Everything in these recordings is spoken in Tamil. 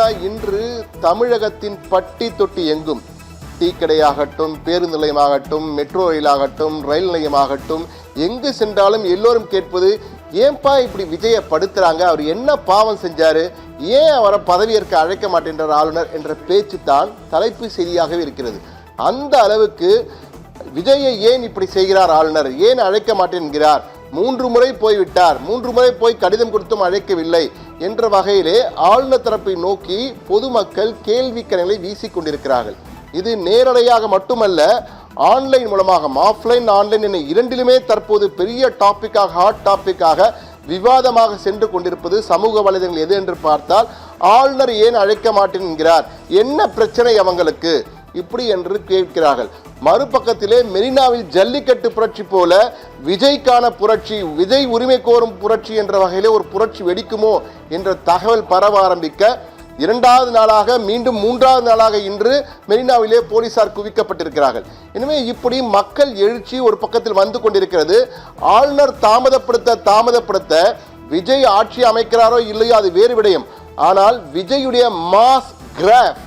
பார்த்தீங்கன்னா இன்று தமிழகத்தின் பட்டி தொட்டி எங்கும் டீ கடையாகட்டும், பேருந்து நிலையமாகட்டும், மெட்ரோ ரயிலாகட்டும், ரயில் நிலையமாகட்டும், எங்கு சென்றாலும் எல்லோரும் கேட்பது, ஏன்பா இப்படி விஜயை படுத்துறாங்க, அவர் என்ன பாவம் செஞ்சாரு, ஏன் அவரை பதவியேற்க அழைக்க மாட்டேன்றார் ஆளுநர் என்ற பேச்சு தான் தலைப்பு செய்தியாகவே இருக்கிறது. அந்த அளவுக்கு விஜயை ஏன் இப்படி செய்கிறார் ஆளுநர், ஏன் அழைக்க மாட்டேன் என்கிறார், 3 முறை போய்விட்டார், 3 முறை போய் கடிதம் கொடுத்தும் அழைக்கவில்லை என்ற வகையிலே ஆளுநர் தரப்பை நோக்கி பொதுமக்கள் கேள்வி கணைகளை வீசிக்கொண்டிருக்கிறார்கள். இது நேரடியாக மட்டுமல்ல, ஆன்லைன் மூலமாக, ஆஃப்லைன் ஆன்லைன் என இரண்டிலுமே தற்போது பெரிய டாபிக்காக, ஹாட் டாபிக்காக விவாதமாக சென்று கொண்டிருப்பது சமூக வலைதளங்கள் எது என்று பார்த்தால், ஆளுநர் ஏன் அழைக்க மாட்டேன் என்கிறார், என்ன பிரச்சனை அவங்களுக்கு இப்படி என்று கேட்கிறார்கள். மறுபக்கத்திலே மெரினாவில் ஜல்லிக்கட்டு புரட்சி போல விஜய்க்கான புரட்சி, விஜய் உரிமை கோரும் புரட்சி என்ற வகையிலே ஒரு புரட்சி வெடிக்குமோ என்ற தகவல் பரவ ஆரம்பிக்க, 2வது நாளாக மீண்டும் 3வது நாளாக இன்று மெரினாவிலே போலீசார் குவிக்கப்பட்டிருக்கிறார்கள். எனவே இப்படி மக்கள் எழுச்சி ஒரு பக்கத்தில் வந்து கொண்டிருக்கிறது. ஆளுநர் தாமதப்படுத்த விஜய் ஆட்சி அமைக்கிறாரோ இல்லையோ அது வேறு விடயம். ஆனால் விஜயுடைய மாஸ் கிராஃப்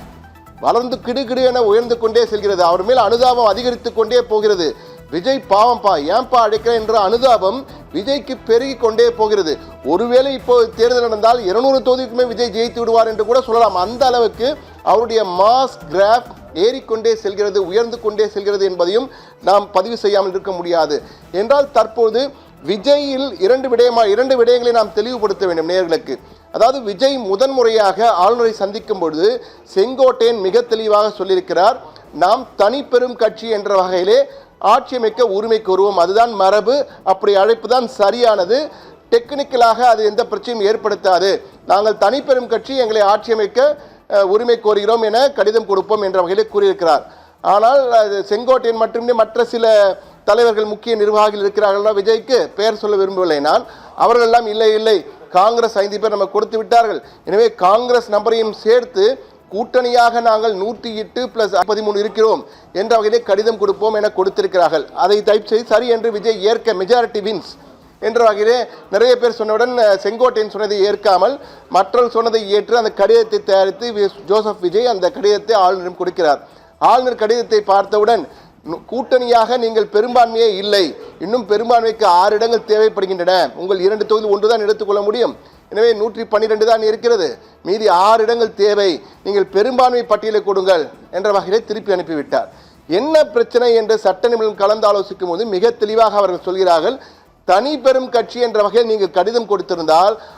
வளர்ந்து கிடுகிடு என உயர்ந்து கொண்டே செல்கிறது. அவர் மேல் அனுதாபம் அதிகரித்து கொண்டே போகிறது. விஜய் பாவம்பா, ஏன்பா அழைக்கிற என்ற அனுதாபம் விஜய்க்கு பெருகி கொண்டே போகிறது. ஒருவேளை இப்போ தேர்தல் நடந்தால் 200 தொகுதிக்குமே விஜய் ஜெயித்து விடுவார் என்று கூட சொல்லலாம். அந்த அளவுக்கு அவருடைய மாஸ் கிராஃப் ஏறிக்கொண்டே செல்கிறது, உயர்ந்து கொண்டே செல்கிறது என்பதையும் நாம் பதிவு செய்யாமல் இருக்க முடியாது. என்றால் தற்போது விஜயில் 2 விடயங்களை நாம் தெளிவுபடுத்த வேண்டும் நேயர்களுக்கு. அதாவது விஜய் முதன்முறையாக ஆளுநரை சந்திக்கும் பொழுது செங்கோட்டையன் மிக தெளிவாக சொல்லியிருக்கிறார், நாம் தனிப்பெரும் கட்சி என்ற வகையிலே ஆட்சி அமைக்க உரிமை கோருவோம், அதுதான் மரபு, அப்படி அழைப்பு தான் சரியானது, டெக்னிக்கலாக அது எந்த பிரச்சனையும் ஏற்படுத்தாது, நாங்கள் தனிப்பெரும் கட்சி, எங்களை ஆட்சி அமைக்க உரிமை கோருகிறோம் என கடிதம் கொடுப்போம் என்ற வகையிலே கூறியிருக்கிறார். ஆனால் செங்கோட்டையன் மட்டுமே மற்ற சில தலைவர்கள், முக்கிய நிர்வாகிகள் இருக்கிறார்கள் விஜய்க்கு, பெயர் சொல்ல விரும்பவில்லை நான், அவர்கள் எல்லாம் இல்லை காங்கிரஸ் 5 பேர் நம்ம கொடுத்து விட்டார்கள், எனவே காங்கிரஸ் நம்பரையும் சேர்த்து கூட்டணியாக நாங்கள் 108+13 இருக்கிறோம் என்ற வகையிலே கடிதம் கொடுப்போம் என கொடுத்திருக்கிறார்கள். அதை டைப் செய்து சரி என்று விஜய் ஏற்க, மெஜாரிட்டி வின்ஸ் என்ற வகையிலே நிறைய பேர் சொன்னவுடன் செங்கோட்டையன் சொன்னதை ஏற்காமல் மற்றவர்கள் சொன்னதை ஏற்று அந்த கடிதத்தை தயாரித்து ஜோசப் விஜய் அந்த கடிதத்தை ஆளுநரிடம் கொடுக்கிறார். ஆளுநர் கடிதத்தை பார்த்தவுடன், கூட்டணியாக நீங்கள் பெரும்பான்மையே இல்லை, இன்னும் பெரும்பான்மைக்கு 6 இடங்கள் தேவைப்படுகின்றன, உங்கள் 2 தொகுதி ஒன்று தான் எடுத்துக்கொள்ள முடியும், எனவே 112 தான் இருக்கிறது, மீதி 6 இடங்கள் தேவை, நீங்கள் பெரும்பான்மை பட்டியலை கொடுங்கள் என்ற வகையிலே திருப்பி அனுப்பிவிட்டார். என்ன பிரச்சனை என்று சட்ட நிபுணர்கள் கலந்து ஆலோசிக்கும் போது மிக தெளிவாக அவர்கள் சொல்கிறார்கள், தனி பெரும் கட்சி என்ற வகையில் நீங்கள் கடிதம் கொடுத்திருந்தால்